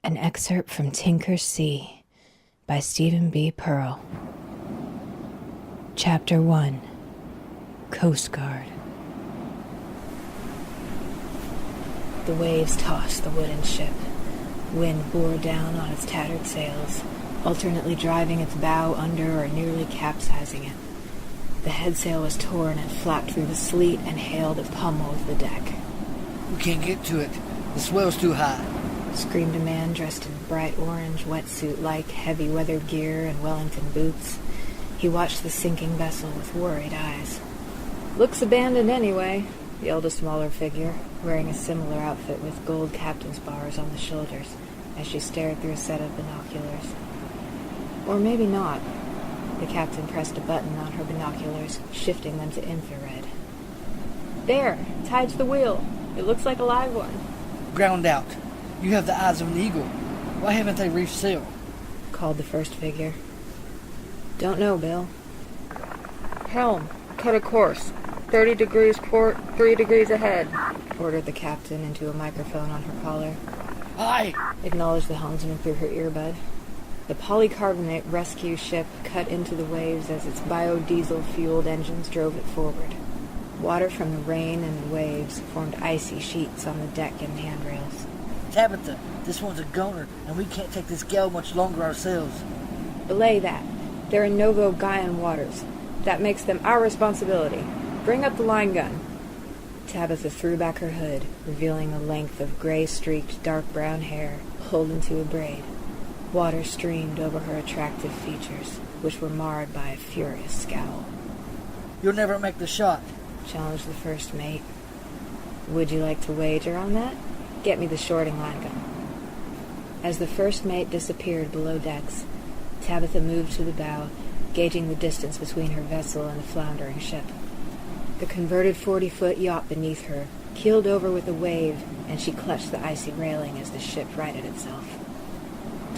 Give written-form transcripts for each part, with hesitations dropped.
An excerpt from Tinker's Sea by Stephen B. Pearl. Chapter 1. Coastguard. The waves tossed the wooden ship. Wind bore down on its tattered sails, alternately driving its bow under or nearly capsizing it. The headsail was torn and flapped through the sleet and hail that pummeled the deck. "We can't get to it. The swell's too high," screamed a man dressed in bright orange wetsuit-like heavy weather gear and Wellington boots. He watched the sinking vessel with worried eyes. "Looks abandoned anyway," yelled a smaller figure, wearing a similar outfit with gold captain's bars on the shoulders, as she stared through a set of binoculars. Or maybe not. The captain pressed a button on her binoculars, shifting them to infrared. "There, tied to the wheel. It looks like a live one." "Ground out. You have the eyes of an eagle. Why haven't they reefed sail?" called the first figure. "Don't know, Bill." "Helm, cut a course. 30 degrees port, 3 degrees ahead," ordered the captain into a microphone on her collar. "Aye," acknowledged the helmsman through her earbud. The polycarbonate rescue ship cut into the waves as its biodiesel-fueled engines drove it forward. Water from the rain and the waves formed icy sheets on the deck and handrails. "Tabitha, this one's a goner, and we can't take this gale much longer ourselves." "Belay that. They're in Novo Gaian waters. That makes them our responsibility. Bring up the line gun." Tabitha threw back her hood, revealing a length of gray-streaked dark brown hair pulled into a braid. Water streamed over her attractive features, which were marred by a furious scowl. "You'll never make the shot," challenged the first mate. "Would you like to wager on that? Get me the shorting line gun." As the first mate disappeared below decks, Tabitha moved to the bow, gauging the distance between her vessel and the floundering ship. The converted 40-foot yacht beneath her keeled over with a wave, and she clutched the icy railing as the ship righted itself.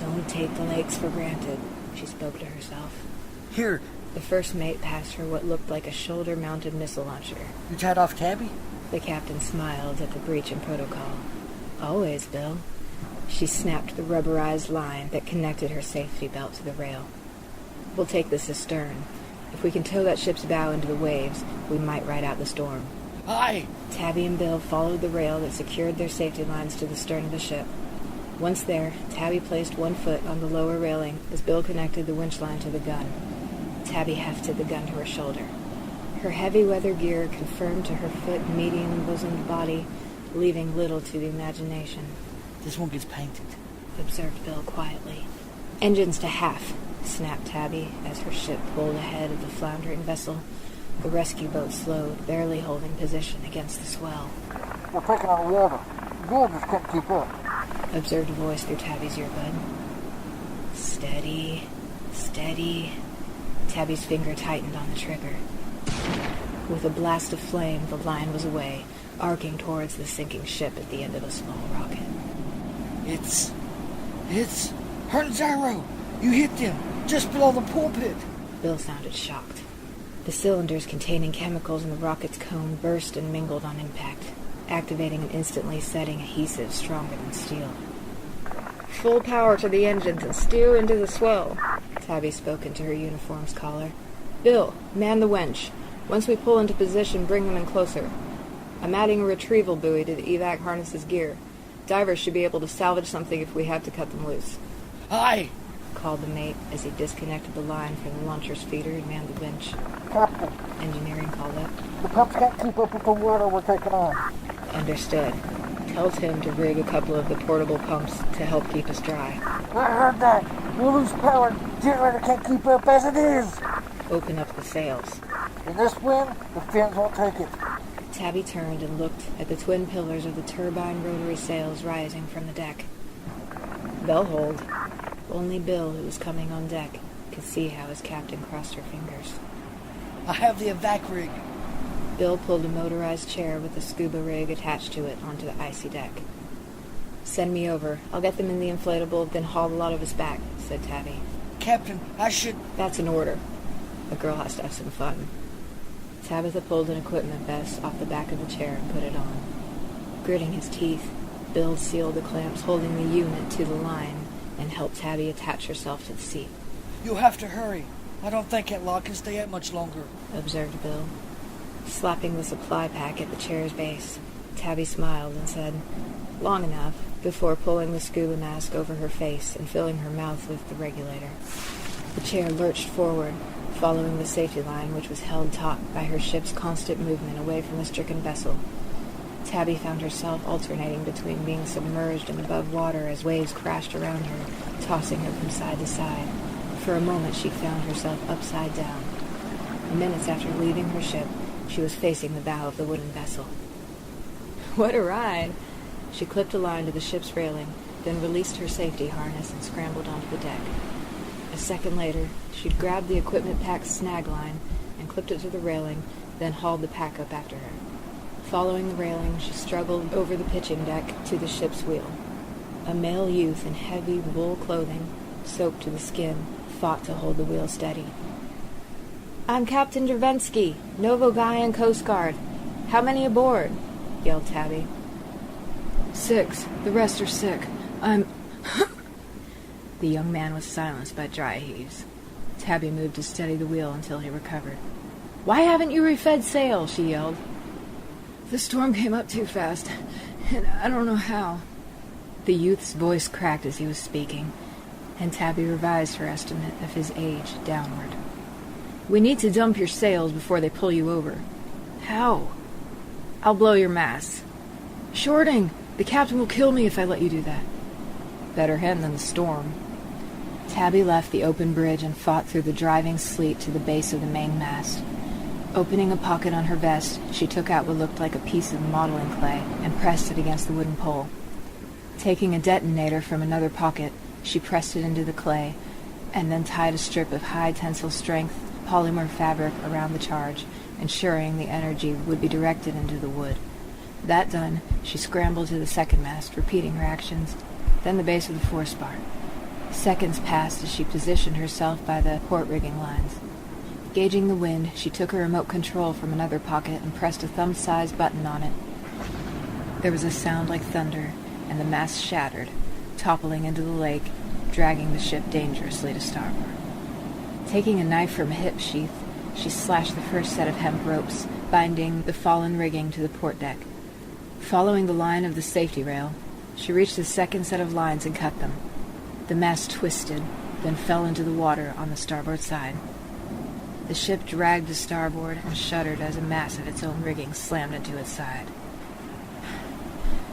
"Don't take the lakes for granted," she spoke to herself. "Here." The first mate passed her what looked like a shoulder-mounted missile launcher. "You tied off Tabby?" The captain smiled at the breach in protocol. "Always, Bill." She snapped the rubberized line that connected her safety belt to the rail. "We'll take this astern. If we can tow that ship's bow into the waves, we might ride out the storm." "Aye." Tabby and Bill followed the rail that secured their safety lines to the stern of the ship. Once there, Tabby placed one foot on the lower railing as Bill connected the winch line to the gun. Tabby hefted the gun to her shoulder. Her heavy weather gear confirmed to her fit medium-bosomed body, leaving little to the imagination. "This one gets painted," observed Bill quietly. "Engines to half," snapped Tabby as her ship pulled ahead of the floundering vessel. The rescue boat slowed, barely holding position against the swell. "We're taking on water. The girl just can't keep up," observed a voice through Tabby's earbud. "Steady, steady." Tabby's finger tightened on the trigger. With a blast of flame, the line was away, arcing towards the sinking ship at the end of a small rocket. It's Hertzaro! You hit them, just below the pulpit!" Bill sounded shocked. The cylinders containing chemicals in the rocket's cone burst and mingled on impact, activating and instantly setting adhesive stronger than steel. "Full power to the engines and steer into the swell," Tabby spoke into her uniform's collar. "Bill, man the wench. Once we pull into position, bring them in closer. I'm adding a retrieval buoy to the evac harness's gear. Divers should be able to salvage something if we have to cut them loose." "Aye," called the mate as he disconnected the line from the launcher's feeder and manned the winch. "Captain, Engineering called up. the pumps can't keep up with the water we're taking on." Understood. Tell Tim to rig a couple of the portable pumps to help keep us dry. "I heard that. We'll lose power. Generator can't keep up as it is." Open up the sails. "In this wind, the fins won't take it." Tabby turned and looked at the twin pillars of the turbine rotary sails rising from the deck. "They'll hold." Only Bill, who was coming on deck, could see how his captain crossed her fingers. "I have the evac rig." Bill pulled a motorized chair with a scuba rig attached to it onto the icy deck. "Send me over. I'll get them in the inflatable, then haul the lot of us back," said Tabby. "Captain, I should—" "That's an order. A girl has to have some fun." Tabitha pulled an equipment vest off the back of the chair and put it on. Gritting his teeth, Bill sealed the clamps holding the unit to the line and helped Tabby attach herself to the seat. You'll have to hurry. I don't think that lock can stay up much longer, observed Bill. Slapping the supply pack at the chair's base, Tabby smiled and said, "Long enough," before pulling the scuba mask over her face and filling her mouth with the regulator. The chair lurched forward, following the safety line which was held taut by her ship's constant movement away from the stricken vessel. Tabby found herself alternating between being submerged and above water as waves crashed around her, tossing her from side to side. For a moment she found herself upside down. Minutes after leaving her ship, she was facing the bow of the wooden vessel. What a ride! She clipped a line to the ship's railing, then released her safety harness and scrambled onto the deck. A second later, she'd grabbed the equipment pack's snag line and clipped it to the railing, then hauled the pack up after her. Following the railing, she struggled over the pitching deck to the ship's wheel. A male youth in heavy wool clothing, soaked to the skin, fought to hold the wheel steady. "I'm Captain Drevensky, Novo Guy and Coastguard. How many aboard?" yelled Tabby. 6. The rest are sick. I'm... The young man was silenced by dry heaves. Tabby moved to steady the wheel until he recovered. "Why haven't you refed sail?" she yelled. "The storm came up too fast, and I don't know how." The youth's voice cracked as he was speaking, and Tabby revised her estimate of his age downward. "We need to dump your sails before they pull you over." "How?" "I'll blow your masts." "Shorting! The captain will kill me if I let you do that." "Better him than the storm." Tabby left the open bridge and fought through the driving sleet to the base of the main mast. Opening a pocket on her vest, she took out what looked like a piece of modeling clay and pressed it against the wooden pole. Taking a detonator from another pocket, she pressed it into the clay, and then tied a strip of high tensile strength polymer fabric around the charge, ensuring the energy would be directed into the wood. That done, she scrambled to the second mast, repeating her actions, then the base of the forespar. Seconds passed as she positioned herself by the port rigging lines. Gauging the wind, she took a remote control from another pocket and pressed a thumb-sized button on it. There was a sound like thunder, and the mast shattered, toppling into the lake, dragging the ship dangerously to starboard. Taking a knife from a hip sheath, she slashed the first set of hemp ropes, binding the fallen rigging to the port deck. Following the line of the safety rail, she reached the second set of lines and cut them. The mast twisted, then fell into the water on the starboard side. The ship dragged to starboard and shuddered as a mass of its own rigging slammed into its side.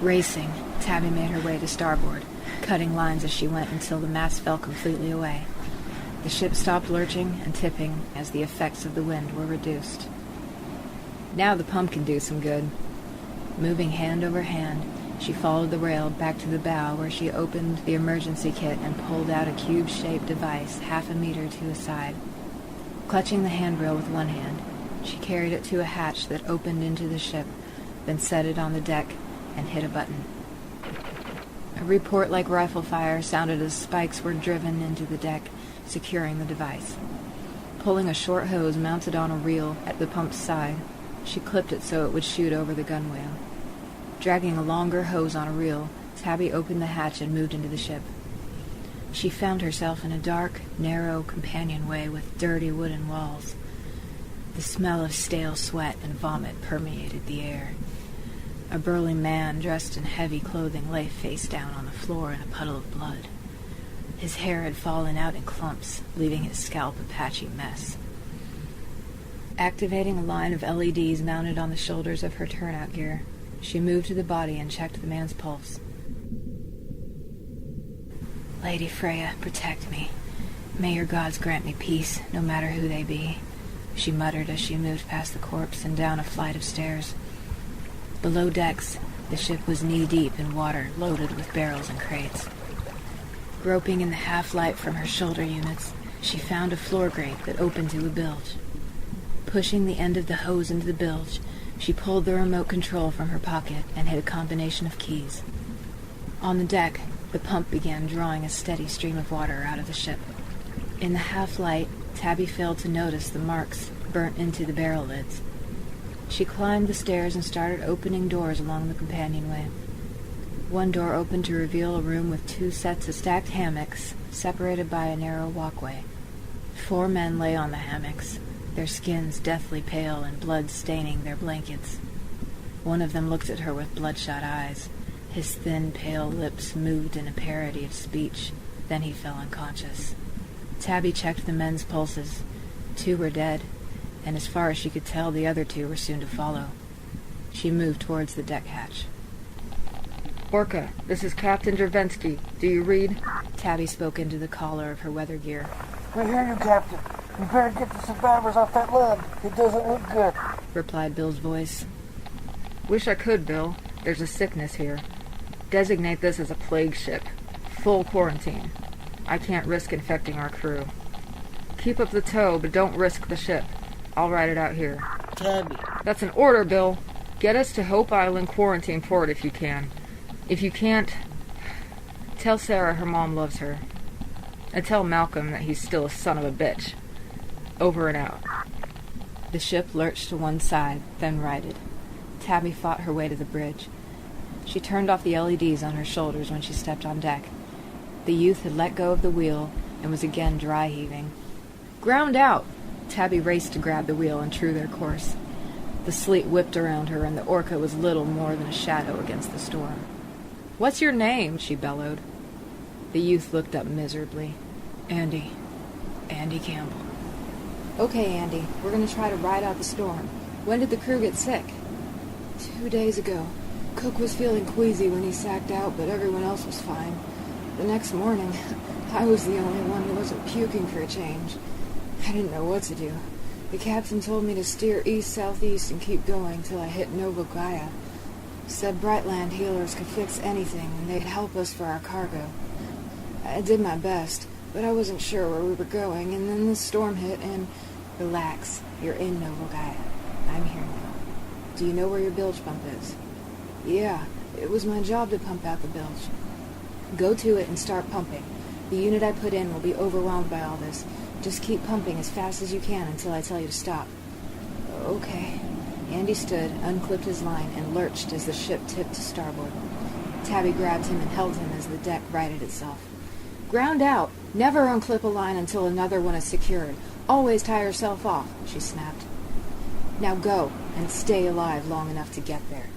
Racing, Tabby made her way to starboard, cutting lines as she went until the mast fell completely away. The ship stopped lurching and tipping as the effects of the wind were reduced. Now the pump can do some good. Moving hand over hand, she followed the rail back to the bow where she opened the emergency kit and pulled out a cube-shaped device 1/2 meter to a side. Clutching the handrail with one hand, she carried it to a hatch that opened into the ship, then set it on the deck and hit a button. A report like rifle fire sounded as spikes were driven into the deck, securing the device. Pulling a short hose mounted on a reel at the pump's side, she clipped it so it would shoot over the gunwale. Dragging a longer hose on a reel, Tabby opened the hatch and moved into the ship. She found herself in a dark, narrow companionway with dirty wooden walls. The smell of stale sweat and vomit permeated the air. A burly man dressed in heavy clothing lay face down on the floor in a puddle of blood. His hair had fallen out in clumps, leaving his scalp a patchy mess. Activating a line of LEDs mounted on the shoulders of her turnout gear, she moved to the body and checked the man's pulse. "Lady Freya, protect me. May your gods grant me peace, no matter who they be," she muttered as she moved past the corpse and down a flight of stairs. Below decks, the ship was knee-deep in water loaded with barrels and crates. Groping in the half-light from her shoulder units, she found a floor grate that opened to a bilge. Pushing the end of the hose into the bilge, she pulled the remote control from her pocket and hit a combination of keys. On the deck, the pump began drawing a steady stream of water out of the ship. In the half-light, Tabby failed to notice the marks burnt into the barrel lids. She climbed the stairs and started opening doors along the companionway. One door opened to reveal a room with 2 sets of stacked hammocks, separated by a narrow walkway. 4 men lay on the hammocks, their skins deathly pale and blood staining their blankets. One of them looked at her with bloodshot eyes. His thin, pale lips moved in a parody of speech. Then he fell unconscious. Tabby checked the men's pulses. 2 were dead, and as far as she could tell, the other 2 were soon to follow. She moved towards the deck hatch. Orca, this is Captain Dervensky. Do you read? Tabby spoke into the collar of her weather gear. We hear you, Captain. You better get the survivors off that log. It doesn't look good, replied Bill's voice. Wish I could, Bill. There's a sickness here. Designate this as a plague ship. Full quarantine. I can't risk infecting our crew. Keep up the tow, but don't risk the ship. I'll ride it out here. Tabby. That's an order, Bill. Get us to Hope Island Quarantine Port if you can. If you can't, tell Sarah her mom loves her. And tell Malcolm that he's still a son of a bitch. Over and out. The ship lurched to one side, then righted. Tabby fought her way to the bridge. She turned off the LEDs on her shoulders when she stepped on deck. The youth had let go of the wheel and was again dry-heaving. Ground out! Tabby raced to grab the wheel and true their course. The sleet whipped around her, and the Orca was little more than a shadow against the storm. "What's your name?" she bellowed. The youth looked up miserably. Andy Campbell. "Okay, Andy, we're going to try to ride out the storm. When did the crew get sick?" 2 days ago. Cook was feeling queasy when he sacked out, but everyone else was fine. The next morning, I was the only one who wasn't puking for a change. I didn't know what to do. The captain told me to steer east-southeast and keep going till I hit Nova Gaia. Said Brightland healers could fix anything, and they'd help us for our cargo. I did my best, but I wasn't sure where we were going, and then the storm hit, and... Relax, you're in Nova Gaia. I'm here now. Do you know where your bilge pump is? Yeah, it was my job to pump out the bilge. Go to it and start pumping. The unit I put in will be overwhelmed by all this. Just keep pumping as fast as you can until I tell you to stop. Okay. Andy stood, unclipped his line, and lurched as the ship tipped to starboard. Tabby grabbed him and held him as the deck righted itself. Ground out! Never unclip a line until another one is secured. Always tie yourself off, she snapped. Now go, and stay alive long enough to get there.